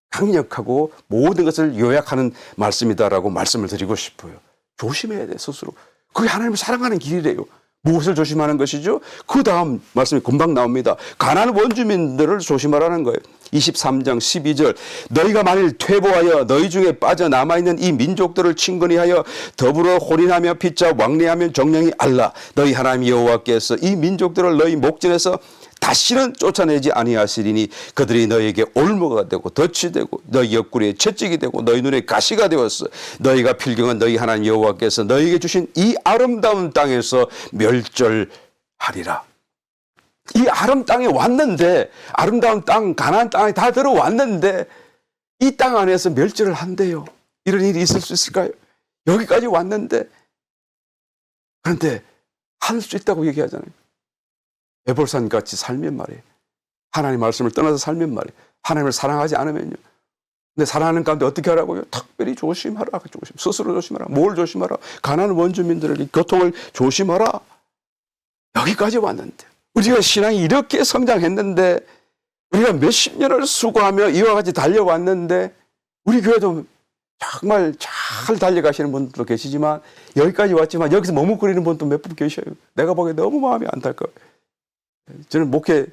강력하고 모든 것을 요약하는 말씀이다라고 말씀을 드리고 싶어요. 조심해야 돼, 스스로. 그게 하나님을 사랑하는 길이래요. 무엇을 조심하는 것이죠? 그 다음 말씀이 금방 나옵니다. 가나안 원주민들을 조심하라는 거예요. 23장 12절 너희가 만일 퇴보하여 너희 중에 빠져남아있는 이 민족들을 친근히 하여 더불어 혼인하며 핏자 왕래하면 정령이 알라. 너희 하나님 여호와께서 이 민족들을 너희 목전에서 다시는 쫓아내지 아니하시리니 그들이 너희에게 올무가 되고 덫이 되고 너희 옆구리에 채찍이 되고 너희 눈에 가시가 되었어. 너희가 필경은 너희 하나님 여호와께서 너희에게 주신 이 아름다운 땅에서 멸절하리라. 이 아름 땅에 왔는데 아름다운 땅 가나안 땅에 다 들어왔는데 이 땅 안에서 멸절을 한대요. 이런 일이 있을 수 있을까요? 여기까지 왔는데 그런데 할 수 있다고 얘기하잖아요. 에볼산 같이 살면 말이에요. 하나님 말씀을 떠나서 살면 말이에요. 하나님을 사랑하지 않으면요. 근데 사랑하는 가운데 어떻게 하라고요? 특별히 조심하라. 스스로 조심하라. 뭘 조심하라? 가나안 원주민들의 교통을 조심하라. 여기까지 왔는데 우리가 신앙이 이렇게 성장했는데 우리가 몇십 년을 수고하며 이와 같이 달려왔는데 우리 교회도 정말 잘 달려가시는 분들도 계시지만 여기까지 왔지만 여기서 머뭇거리는 분도 몇 분 계셔요. 내가 보기에 너무 마음이 안타까워요. 저는 목회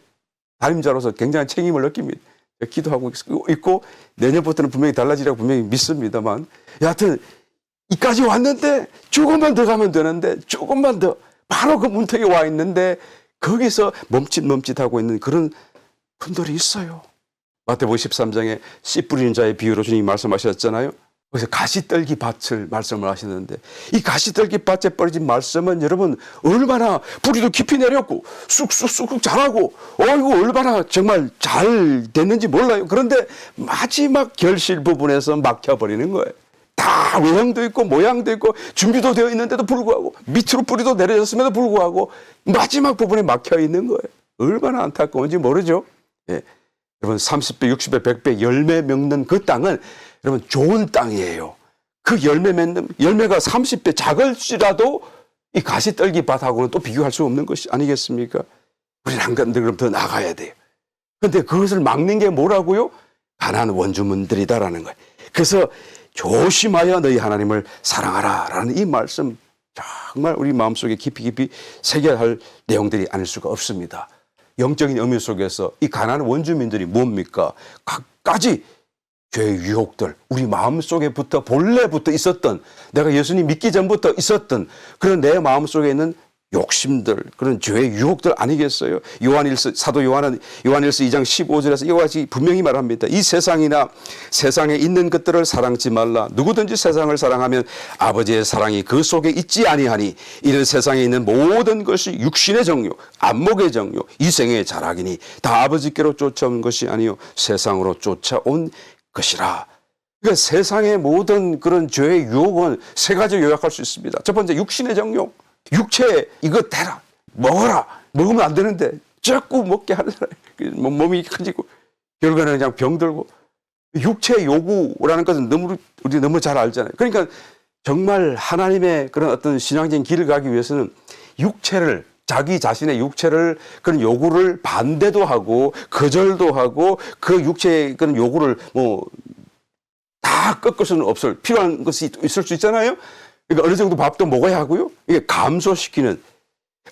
담임자로서 굉장한 책임을 느낍니다. 기도하고 있고 내년부터는 분명히 달라지라고 분명히 믿습니다만 여하튼 이까지 왔는데 조금만 더 가면 되는데 조금만 더 바로 그 문턱에 와 있는데 거기서 멈칫멈칫하고 있는 그런 분들이 있어요. 마태복음 13장에 씨 뿌리는 자의 비유로 주님이 말씀하셨잖아요. 그래서 가시떨기 밭을 말씀을 하시는데 이 가시떨기 밭에 뿌려진 말씀은 여러분 얼마나 뿌리도 깊이 내렸고 쑥쑥쑥 자라고 이거 얼마나 정말 잘 됐는지 몰라요. 그런데 마지막 결실 부분에서 막혀버리는 거예요. 다 외형도 있고 모양도 있고 준비도 되어 있는데도 불구하고 밑으로 뿌리도 내려졌음에도 불구하고 마지막 부분에 막혀 있는 거예요. 얼마나 안타까운지 모르죠. 예. 여러분 30배, 60배, 100배 열매 맺는 그 땅은 여러분 좋은 땅이에요. 그 열매가 30배 작을지라도 이 가시떨기 밭하고는 또 비교할 수 없는 것이 아니겠습니까? 우리는 한 걸음 그럼 더 나가야 돼요. 그런데 그것을 막는 게 뭐라고요? 가나안 원주민들이다라는 거예요. 그래서 조심하여 너희 하나님을 사랑하라 라는 이 말씀 정말 우리 마음속에 깊이 새겨야 할 내용들이 아닐 수가 없습니다. 영적인 의미 속에서 이 가나안 원주민들이 뭡니까? 갖가지 죄의 유혹들, 우리 마음속에부터 본래부터 있었던 내가 예수님 믿기 전부터 있었던 그런 내 마음속에 있는 욕심들, 그런 죄의 유혹들 아니겠어요? 사도 요한일서 2장 15절에서 이와 같이 분명히 말합니다. 이 세상이나 세상에 있는 것들을 사랑지 말라. 누구든지 세상을 사랑하면 아버지의 사랑이 그 속에 있지 아니하니 이는 세상에 있는 모든 것이 육신의 정욕, 안목의 정욕, 이생의 자락이니 다 아버지께로 쫓아온 것이 아니요 세상으로 쫓아온 것이라. 그러니까 세상의 모든 그런 죄의 유혹은 세 가지 요약할 수 있습니다. 첫 번째 육신의 정욕. 육체 이거 대라 먹어라 먹으면 안 되는데 자꾸 먹게 하잖아요. 몸이 커지고 결국에는 그냥 병들고 육체의 요구라는 것은 우리 너무 잘 알잖아요. 그러니까 정말 하나님의 그런 어떤 신앙적인 길을 가기 위해서는 육체를 자기 자신의 육체를 그런 요구를 반대도 하고 거절도 하고 그 육체의 그런 요구를 다 꺾을 수는 없을 필요한 것이 있을 수 있잖아요. 그러니까 어느 정도 밥도 먹어야 하고요. 이게 감소시키는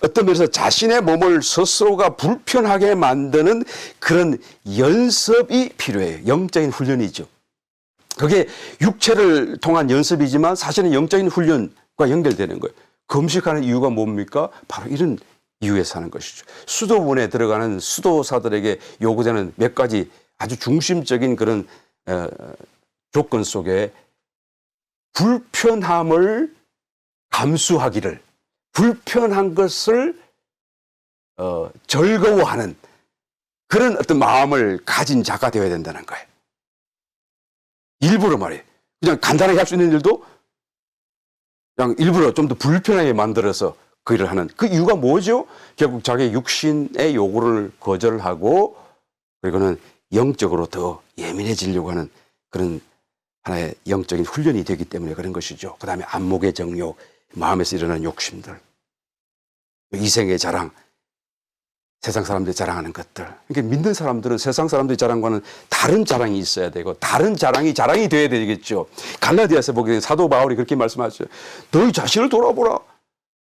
어떤 면에서 자신의 몸을 스스로가 불편하게 만드는 그런 연습이 필요해요. 영적인 훈련이죠. 그게 육체를 통한 연습이지만 사실은 영적인 훈련과 연결되는 거예요. 금식하는 이유가 뭡니까? 바로 이런 이유에서 하는 것이죠. 수도원에 들어가는 수도사들에게 요구되는 몇 가지 아주 중심적인 그런 조건 속에 불편함을 감수하기를, 불편한 것을 즐거워하는 그런 어떤 마음을 가진 자가 되어야 된다는 거예요. 일부러 말이에요. 그냥 간단하게 할 수 있는 일도 그냥 일부러 좀 더 불편하게 만들어서 그 일을 하는 그 이유가 뭐죠? 결국 자기 육신의 요구를 거절하고 그리고는 영적으로 더 예민해지려고 하는 그런 하나의 영적인 훈련이 되기 때문에 그런 것이죠. 그 다음에 안목의 정욕, 마음에서 일어나는 욕심들, 이생의 자랑, 세상 사람들이 자랑하는 것들. 그러니까 믿는 사람들은 세상 사람들이 자랑과는 다른 자랑이 있어야 되고 다른 자랑이 돼야 되겠죠. 갈라디아서 보게 되면 사도 바울이 그렇게 말씀하죠. 너희 자신을 돌아보라.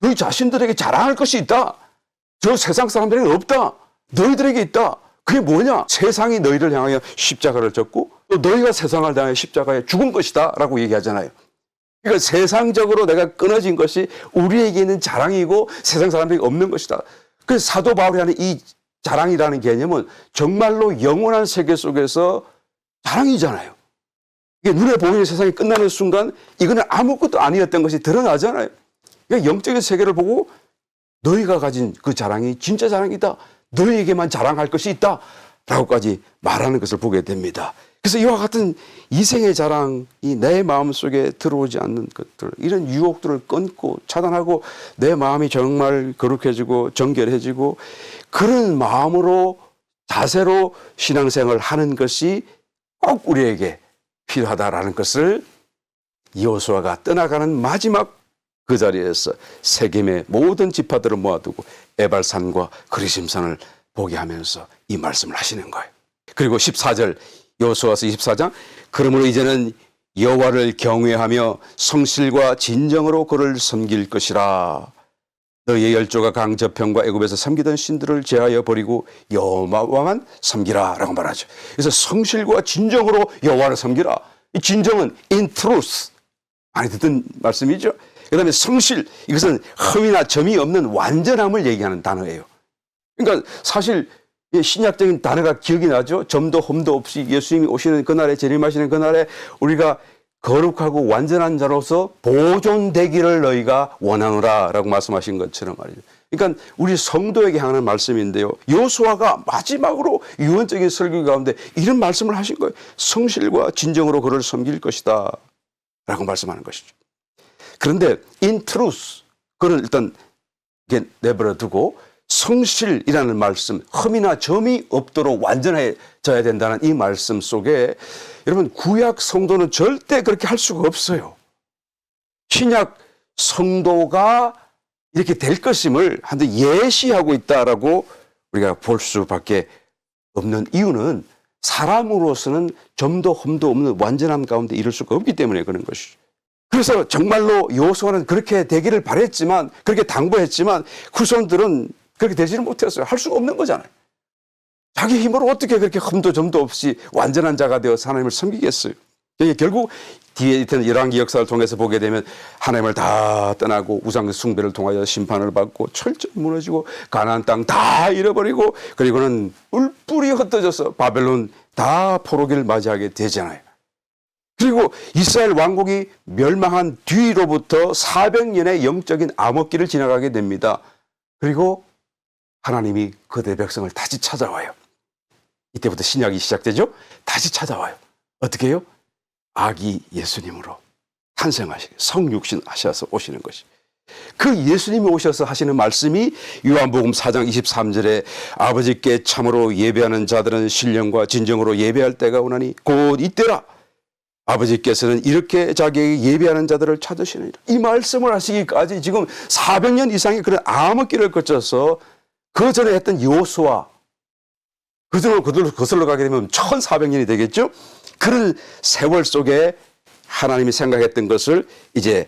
너희 자신들에게 자랑할 것이 있다. 저 세상 사람들에게 없다. 너희들에게 있다. 그게 뭐냐? 세상이 너희를 향하여 십자가를 졌고 또 너희가 세상을 향하여 십자가에 죽은 것이다 라고 얘기하잖아요. 그러니까 세상적으로 내가 끊어진 것이 우리에게 있는 자랑이고 세상 사람들에게 없는 것이다. 그래서 사도 바울이 하는 이 자랑이라는 개념은 정말로 영원한 세계 속에서 자랑이잖아요. 이게 눈에 보이는 세상이 끝나는 순간 이거는 아무것도 아니었던 것이 드러나잖아요. 그러니까 영적인 세계를 보고 너희가 가진 그 자랑이 진짜 자랑이다. 너희에게만 자랑할 것이 있다. 라고까지 말하는 것을 보게 됩니다. 그래서 이와 같은 이생의 자랑이 내 마음속에 들어오지 않는 것들, 이런 유혹들을 끊고 차단하고 내 마음이 정말 거룩해지고 정결해지고 그런 마음으로 자세로 신앙생활을 하는 것이 꼭 우리에게 필요하다라는 것을 여호수아가 떠나가는 마지막 그 자리에서 세겜의 모든 지파들을 모아두고 에발산과 그리심산을 보게 하면서 이 말씀을 하시는 거예요. 그리고 14절 여호수아서 24장 그러므로 이제는 여호와를 경외하며 성실과 진정으로 그를 섬길 것이라. 너희의 열조가 강저편과 애굽에서 섬기던 신들을 제하여 버리고 여호와만 섬기라 라고 말하죠. 그래서 성실과 진정으로 여호와를 섬기라. 이 진정은 in truth 많이 듣던 말씀이죠. 그 다음에 성실, 이것은 흠이나 점이 없는 완전함을 얘기하는 단어예요. 그러니까 사실 신약적인 단어가 기억이 나죠. 점도 흠도 없이 예수님이 오시는 그날에 재림하시는 그날에 우리가 거룩하고 완전한 자로서 보존되기를 너희가 원하노라 라고 말씀하신 것처럼 말이죠. 그러니까 우리 성도에게 하는 말씀인데요. 여호수아가 마지막으로 유언적인 설교 가운데 이런 말씀을 하신 거예요. 성실과 진정으로 그를 섬길 것이다 라고 말씀하는 것이죠. 그런데 in truth, 그걸 일단 내버려 두고 성실이라는 말씀, 흠이나 점이 없도록 완전해져야 된다는 이 말씀 속에 여러분 구약 성도는 절대 그렇게 할 수가 없어요. 신약 성도가 이렇게 될 것임을 한데 예시하고 있다라고 우리가 볼 수밖에 없는 이유는 사람으로서는 점도 흠도 없는 완전함 가운데 이룰 수가 없기 때문에 그런 것이죠. 그래서 정말로 여호수아는 그렇게 되기를 바랬지만 그렇게 당부했지만 후손들은 그렇게 되지는 못했어요. 할 수가 없는 거잖아요. 자기 힘으로 어떻게 그렇게 흠도 점도 없이 완전한 자가 되어서 하나님을 섬기겠어요. 결국 뒤에 있는 열왕기 역사를 통해서 보게 되면 하나님을 다 떠나고 우상 숭배를 통하여 심판을 받고 철저히 무너지고 가나안 땅 다 잃어버리고 그리고는 뿔뿔이 흩어져서 바벨론 다 포로기를 맞이하게 되잖아요. 그리고 이스라엘 왕국이 멸망한 뒤로부터 400년의 영적인 암흑기를 지나가게 됩니다. 그리고 하나님이 그들의 백성을 다시 찾아와요. 이때부터 신약이 시작되죠. 다시 찾아와요. 어떻게 해요? 아기 예수님으로 탄생하시고 성육신 하셔서 오시는 것이. 그 예수님이 오셔서 하시는 말씀이 요한복음 4장 23절에 아버지께 참으로 예배하는 자들은 신령과 진정으로 예배할 때가 오나니 곧 이때라. 아버지께서는 이렇게 자기에게 예배하는 자들을 찾으시느니라. 이 말씀을 하시기까지 지금 400년 이상의 그런 암흑기를 거쳐서 그 전에 했던 여호수아, 그 전으로 그들로 거슬러 가게 되면 1400년이 되겠죠. 그런 세월 속에 하나님이 생각했던 것을 이제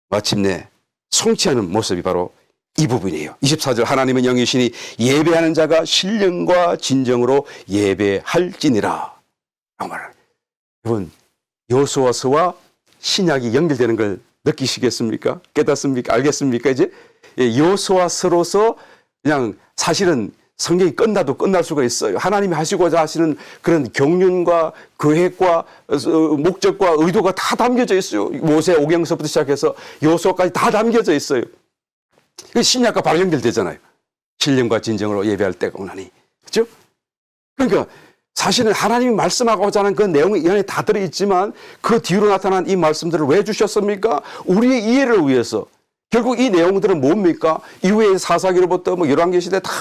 마침내 성취하는 모습이 바로 이 부분이에요. 24절 하나님은 영이시니 예배하는 자가 신령과 진정으로 예배할지니라 라고 말합니다. 여러분 여호수아서와 신약이 연결되는 걸 느끼시겠습니까? 깨닫습니까? 알겠습니까? 이제 여호수아서로서 그냥 사실은 성경이 끝나도 끝날 수가 있어요. 하나님이 하시고자 하시는 그런 경륜과 계획과 목적과 의도가 다 담겨져 있어요. 모세 오경서부터 시작해서 여호수아까지 다 담겨져 있어요. 신약과 바로 연결되잖아요. 신령과 진정으로 예배할 때가 오나니. 그렇죠? 그러니까 사실은 하나님이 말씀하고자 하는 그 내용이 이 안에 다 들어있지만 그 뒤로 나타난 이 말씀들을 왜 주셨습니까? 우리의 이해를 위해서. 결국 이 내용들은 뭡니까? 이후에 사사기로부터 열왕기 시대 다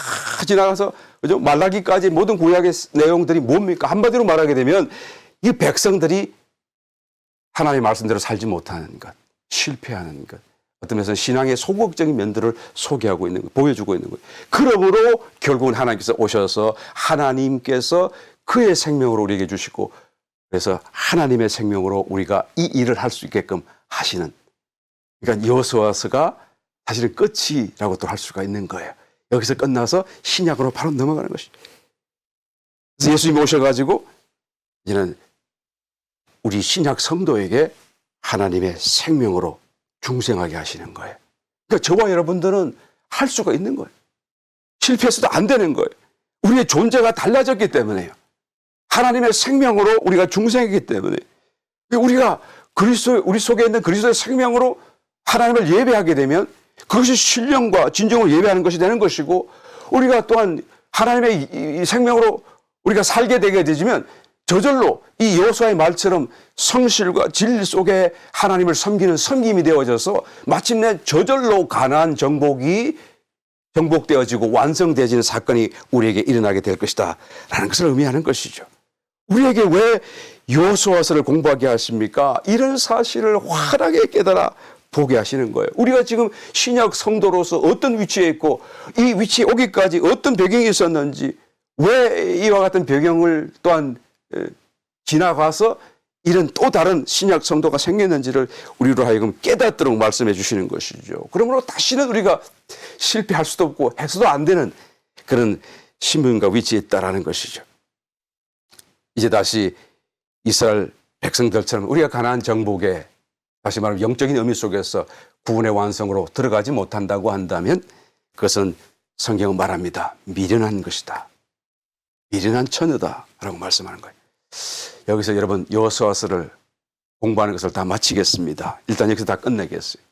지나가서 그죠? 말라기까지 모든 구약의 내용들이 뭡니까? 한마디로 말하게 되면 이 백성들이 하나님의 말씀대로 살지 못하는 것, 실패하는 것, 어떤 면에서는 신앙의 소극적인 면들을 소개하고 있는 것, 보여주고 있는 거예요. 그러므로 결국은 하나님께서 오셔서 하나님께서 그의 생명으로 우리에게 주시고 그래서 하나님의 생명으로 우리가 이 일을 할 수 있게끔 하시는 그러니까 여호수아서가 사실은 끝이라고 또 할 수가 있는 거예요. 여기서 끝나서 신약으로 바로 넘어가는 것이죠. 그래서 예수님이 오셔가지고 이제는 우리 신약 성도에게 하나님의 생명으로 중생하게 하시는 거예요. 그러니까 저와 여러분들은 할 수가 있는 거예요. 실패해서도 안 되는 거예요. 우리의 존재가 달라졌기 때문에요. 하나님의 생명으로 우리가 중생이기 때문에 우리가 우리 속에 있는 그리스도의 생명으로 하나님을 예배하게 되면 그것이 신령과 진정으로 예배하는 것이 되는 것이고 우리가 또한 하나님의 이 생명으로 우리가 살게 되게 되지만 저절로 이 여호수아의 말처럼 성실과 진리 속에 하나님을 섬기는 섬김이 되어져서 마침내 저절로 가나안 정복되어지고 완성되어지는 사건이 우리에게 일어나게 될 것이다 라는 것을 의미하는 것이죠. 우리에게 왜 여호수아서를 공부하게 하십니까? 이런 사실을 환하게 깨달아 보게 하시는 거예요. 우리가 지금 신약 성도로서 어떤 위치에 있고 이 위치에 오기까지 어떤 배경이 있었는지 왜 이와 같은 배경을 또한 지나가서 이런 또 다른 신약 성도가 생겼는지를 우리로 하여금 깨닫도록 말씀해 주시는 것이죠. 그러므로 다시는 우리가 실패할 수도 없고 해서도 안 되는 그런 신분과 위치에 있다라는 것이죠. 이제 다시 이스라엘 백성들처럼 우리가 가나안 정복에 다시 말하면 영적인 의미 속에서 구원의 완성으로 들어가지 못한다고 한다면 그것은 성경은 말합니다. 미련한 것이다. 미련한 처녀다라고 말씀하는 거예요. 여기서 여러분 여호수아서를 공부하는 것을 다 마치겠습니다. 일단 여기서 다 끝내겠어요.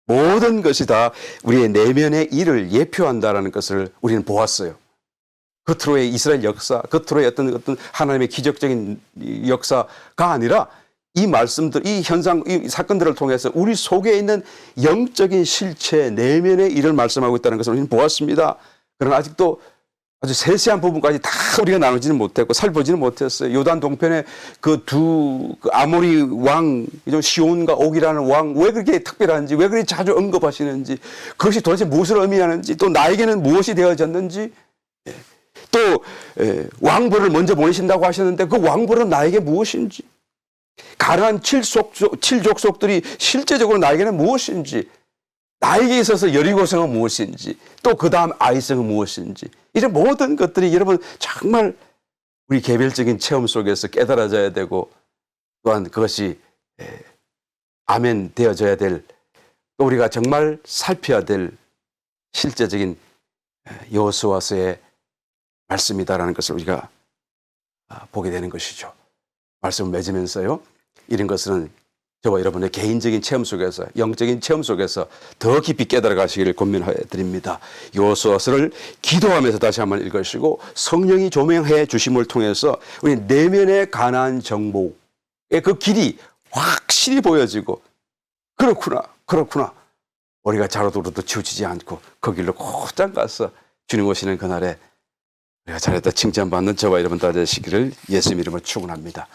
모든 것이 다 우리의 내면의 일을 예표한다라는 것을 우리는 보았어요. 겉으로의 이스라엘 역사, 겉으로의 어떤 하나님의 기적적인 역사가 아니라 이 말씀들, 이 현상, 이 사건들을 통해서 우리 속에 있는 영적인 실체, 내면의 일을 말씀하고 있다는 것을 우리는 보았습니다. 그러나 아직도 아주 세세한 부분까지 다 우리가 나누지는 못했고 살펴보지는 못했어요. 요단 동편에 그 아모리 왕, 시온과 옥이라는 왕, 왜 그렇게 특별한지, 왜 그렇게 자주 언급하시는지, 그것이 도대체 무엇을 의미하는지, 또 나에게는 무엇이 되어졌는지, 또 왕벌을 먼저 보내신다고 하셨는데 그 왕벌은 나에게 무엇인지, 가나안 7족속들이 실제적으로 나에게는 무엇인지, 나에게 있어서 여리고성은 무엇인지, 또 그 다음 아이성은 무엇인지, 이런 모든 것들이 여러분 정말 우리 개별적인 체험 속에서 깨달아져야 되고 또한 그것이 아멘 되어져야 될, 또 우리가 정말 살펴야 될 실제적인 여호수아서의 말씀이다라는 것을 우리가 보게 되는 것이죠. 말씀을 맺으면서요, 이런 것은 저와 여러분의 개인적인 체험 속에서, 영적인 체험 속에서 더 깊이 깨달아 가시기를 권면해 드립니다. 여호수아서를 기도하면서 다시 한번 읽으시고 성령이 조명해 주심을 통해서 우리 내면의 가나안 정복의 그 길이 확실히 보여지고, 그렇구나 우리가 자로도로도 치우치지 않고 그 길로 곧장 가서 주님 오시는 그날에 우리가 잘했다 칭찬받는 저와 여러분 다 되시기를 예수님 이름으로 축원합니다.